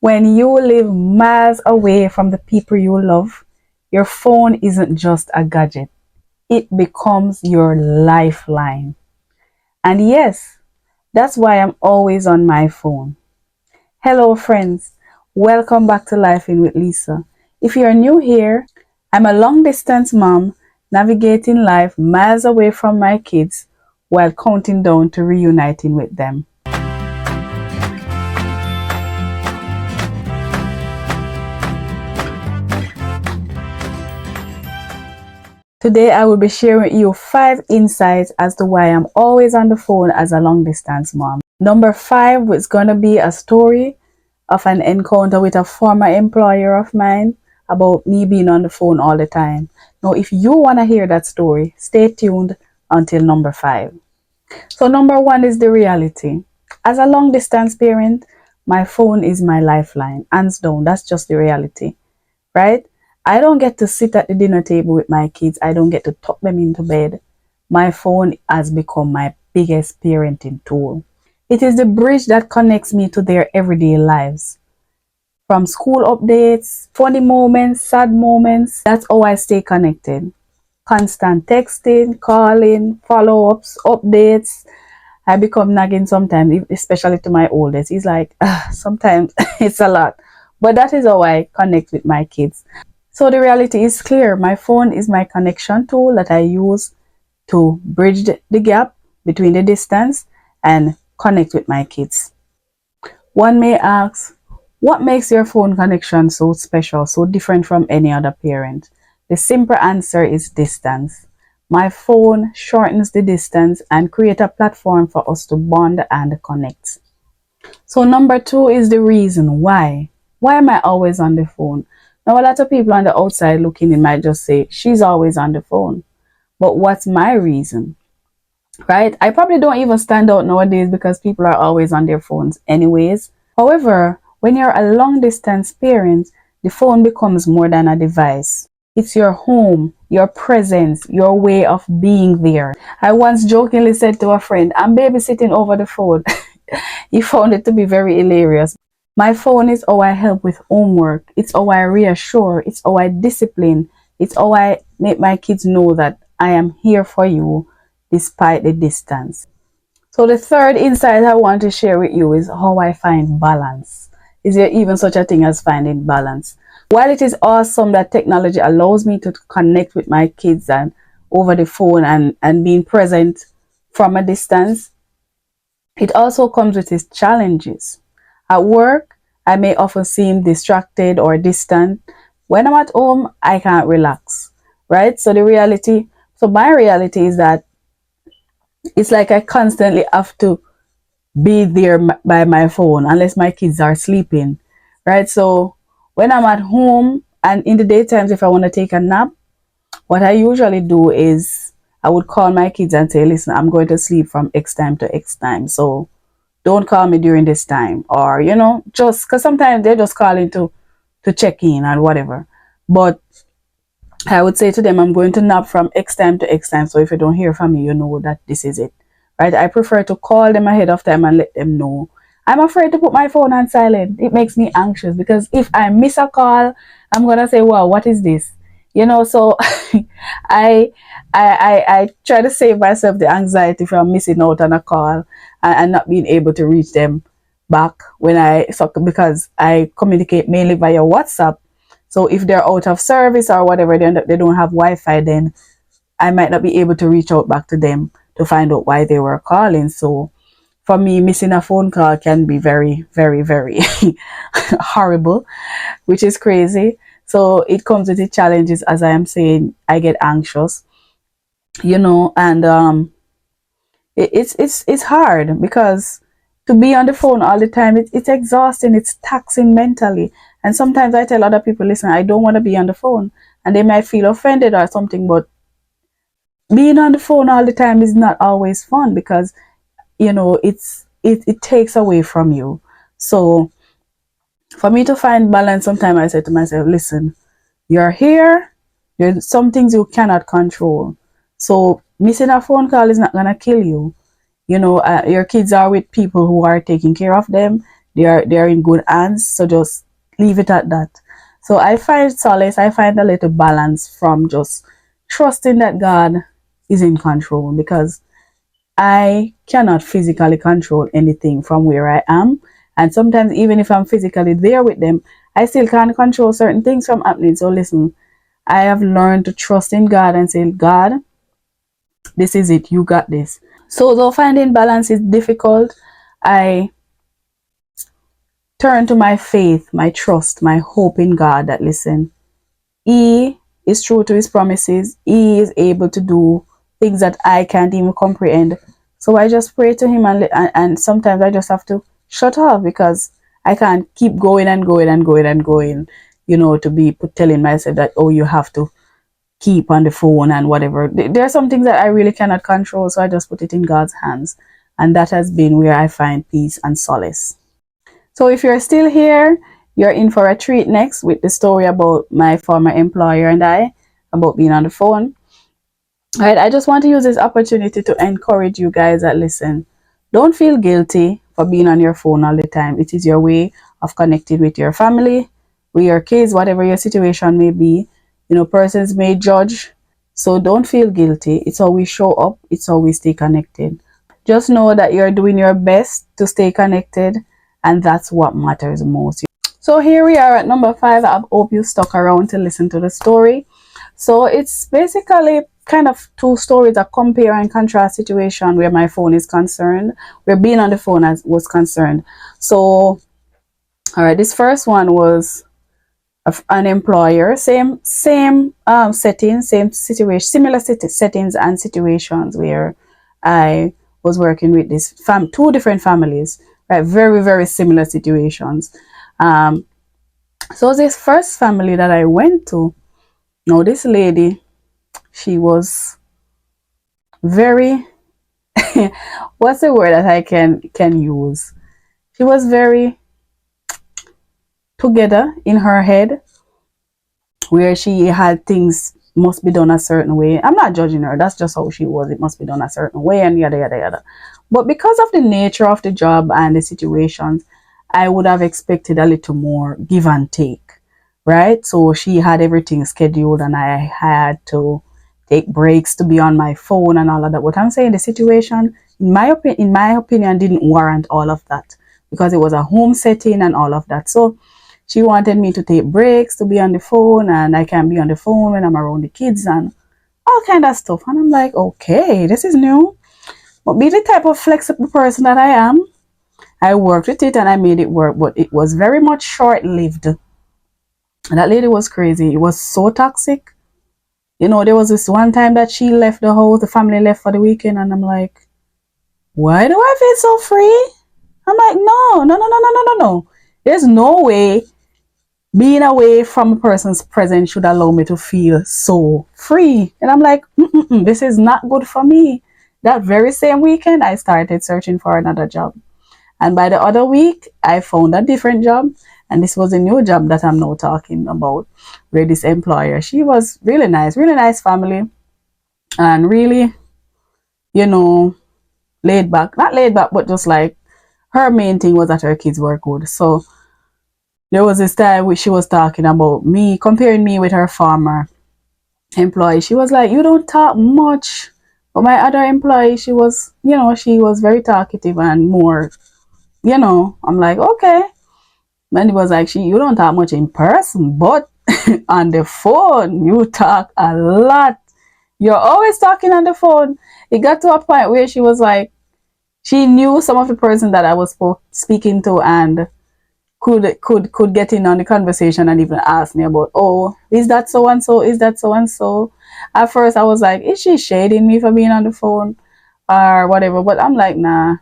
When you live miles away from the people you love, your phone isn't just a gadget, it becomes your lifeline. And yes, that's why I'm always on my phone. Hello, friends. Welcome back to Life In with Lisa. If you're new here, I'm a long distance mom navigating life miles away from my kids while counting down to reuniting with them. Today, I will be sharing with you 5 insights as to why I'm always on the phone as a long distance mom. Number 5 is going to be a story of an encounter with a former employer of mine about me being on the phone all the time. Now, if you want to hear that story, stay tuned until number 5. So, number 1 is the reality. As a long distance parent, my phone is my lifeline. Hands down, that's just the reality, right? I don't get to sit at the dinner table with my kids. I don't get to tuck them into bed. My phone has become my biggest parenting tool. It is the bridge that connects me to their everyday lives. From school updates, funny moments, sad moments, that's how I stay connected. Constant texting, calling, follow-ups, updates. I become nagging sometimes, especially to my oldest. He's like, sometimes it's a lot. But that is how I connect with my kids. So the reality is clear. My phone is my connection tool that I use to bridge the gap between the distance and connect with my kids. One may ask, what makes your phone connection so special, so different from any other parent? The simple answer is distance. My phone shortens the distance and create a platform for us to bond and connect. So number 2 is the reason why. Why am I always on the phone? Now, a lot of people on the outside looking in might just say, she's always on the phone. But what's my reason? Right? I probably don't even stand out nowadays because people are always on their phones anyways. However, when you're a long distance parent, the phone becomes more than a device. It's your home, your presence, your way of being there. I once jokingly said to a friend, I'm babysitting over the phone. He found it to be very hilarious. My phone is how I help with homework. It's how I reassure. It's how I discipline. It's how I make my kids know that I am here for you despite the distance. So the third insight I want to share with you is how I find balance. Is there even such a thing as finding balance? While it is awesome that technology allows me to connect with my kids and over the phone and being present from a distance, it also comes with its challenges. At work, I may often seem distracted or distant. When I'm at home, I can't relax, right? So my reality is that it's like I constantly have to be there by my phone unless my kids are sleeping, right? So when I'm at home and in the daytimes, if I want to take a nap, what I usually do is I would call my kids and say, listen, I'm going to sleep from X time to X time. So don't call me during this time, or just because sometimes they're just calling to check in or whatever. But I would say to them, I'm going to nap from X time to X time, so if you don't hear from me, you know that this is it, right? I prefer to call them ahead of time and let them know. I'm afraid to put my phone on silent. It makes me anxious because if I miss a call, I'm gonna say, wow, what is this, so I, I try to save myself the anxiety from missing out on a call and not being able to reach them back because I communicate mainly via WhatsApp. So if they're out of service or whatever, they don't have Wi-Fi, then I might not be able to reach out back to them to find out why they were calling. So for me, missing a phone call can be very, very, very horrible, which is crazy. So it comes with the challenges, as I am saying. I get anxious, and it's hard because to be on the phone all the time, it's exhausting, it's taxing mentally. And sometimes I tell other people, listen, I don't want to be on the phone, and they might feel offended or something, but being on the phone all the time is not always fun because it takes away from you. So for me to find balance, sometimes I say to myself, listen, you're here, there's some things you cannot control. So missing a phone call is not gonna kill you. Your kids are with people who are taking care of them. they are in good hands. So just leave it at that. So I find solace, I find a little balance from just trusting that God is in control, because I cannot physically control anything from where I am. And sometimes, even if I'm physically there with them, I still can't control certain things from happening. So, listen, I have learned to trust in God and say, God, this is it, you got this. So, though finding balance is difficult, I turn to my faith, my trust, my hope in God that, listen, He is true to His promises. He is able to do things that I can't even comprehend. So I just pray to Him, and sometimes I just have to shut off, because I can't keep going and going and going and going, to be telling myself that, oh, you have to keep on the phone and whatever. There are some things that I really cannot control, so I just put it in God's hands. And that has been where I find peace and solace. So if you're still here, you're in for a treat next with the story about my former employer and I, about being on the phone. All right, I just want to use this opportunity to encourage you guys that, listen, don't feel guilty for being on your phone all the time. It is your way of connecting with your family, with your kids, whatever your situation may be. Persons may judge. So don't feel guilty. It's how we show up. It's how we stay connected. Just know that you're doing your best to stay connected, and that's what matters most. So here we are at number 5. I hope you stuck around to listen to the story. So it's basically kind of two stories, a compare and contrast situation where my phone is concerned, where being on the phone was concerned. So, all right, this first one was an employer, same setting, same situation, similar settings and situations, where I was working with this two different families, right? Very, very similar situations. So this first family that I went to, this lady, she was very what's the word that I can use? She was very together in her head, where she had things must be done a certain way. I'm not judging her. That's just how she was. It must be done a certain way, and yada yada yada. But because of the nature of the job and the situations, I would have expected a little more give and take, right? So she had everything scheduled, and I had to take breaks to be on my phone and all of that. What I'm saying, the situation, in my opinion, didn't warrant all of that, because it was a home setting and all of that. So she wanted me to take breaks to be on the phone, and I can't be on the phone when I'm around the kids and all kind of stuff. And I'm like, okay, this is new. But be the type of flexible person that I am, I worked with it and I made it work, but it was very much short-lived. That lady was crazy. It was so toxic. There was this one time that she left the house, the family left for the weekend, and I'm like, why do I feel so free? I'm like, no, no, no, no, no, no, no, no. There's no way being away from a person's presence should allow me to feel so free. And I'm like, this is not good for me. That very same weekend, I started searching for another job. And by the other week, I found a different job. And this was a new job that I'm now talking about, where this employer, she was really nice family. And really, laid back. Not laid back, but just like her main thing was that her kids were good. So there was this time which she was talking about me, comparing me with her former employee. She was like, you don't talk much. But my other employee, she was very talkative and more, I'm like, okay. And it was like, you don't talk much in person, but on the phone, you talk a lot. You're always talking on the phone. It got to a point where she was like, she knew some of the person that I was speaking to, and could get in on the conversation and even ask me about, oh, is that so and so, is that so and so. At first I was like, is she shading me for being on the phone or whatever? But I'm like, nah,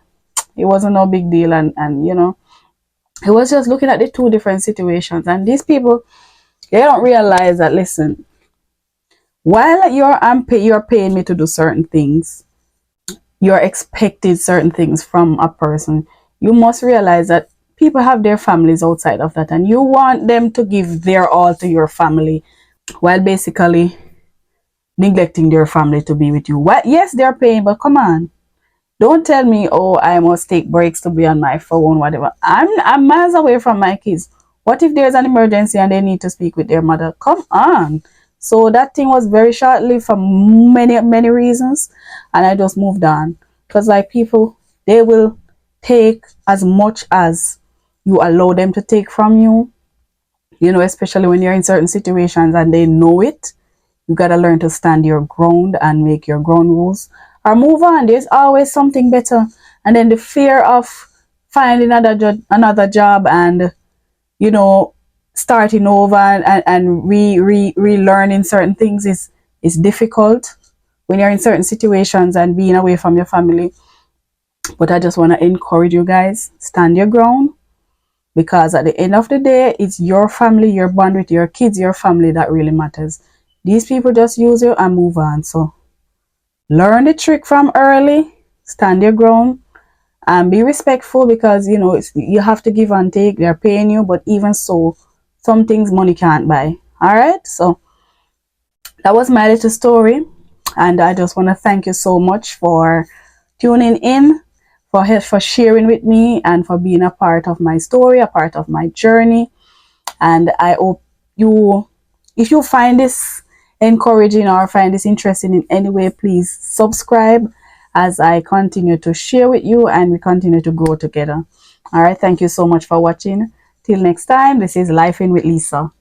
it wasn't no big deal. And it was just looking at the two different situations. And these people, they don't realize that, listen, while you're paying me to do certain things, you're expected certain things from a person, you must realize that people have their families outside of that, and you want them to give their all to your family, while basically neglecting their family to be with you. Well, yes, they're paying, but come on, Don't tell me, oh, I must take breaks to be on my phone, whatever. I'm miles away from my kids. What if there's an emergency and they need to speak with their mother? Come on. So that thing was very short lived for many reasons, and I just moved on. Because like people, they will take as much as you allow them to take from you. You know, especially when you're in certain situations and they know it. You gotta learn to stand your ground and make your ground rules, or move on. There's always something better. And then the fear of finding another job and, you know, starting over and relearning certain things is difficult when you're in certain situations and being away from your family. But I just want to encourage you guys, stand your ground, because at the end of the day, it's your family, your bond with your kids, your family that really matters. These people just use you and move on. So learn the trick from early, stand your ground, and be respectful, because you know you have to give and take. They're paying you, but even so, some things money can't buy. All right, so that was my little story, and I just want to thank you so much for tuning in, for sharing with me, and for being a part of my story, a part of my journey. And I hope you, if you find this encouraging or find this interesting in any way, please subscribe as I continue to share with you and we continue to grow together. All right, thank you so much for watching. Till next time, this is Life In with Lisa.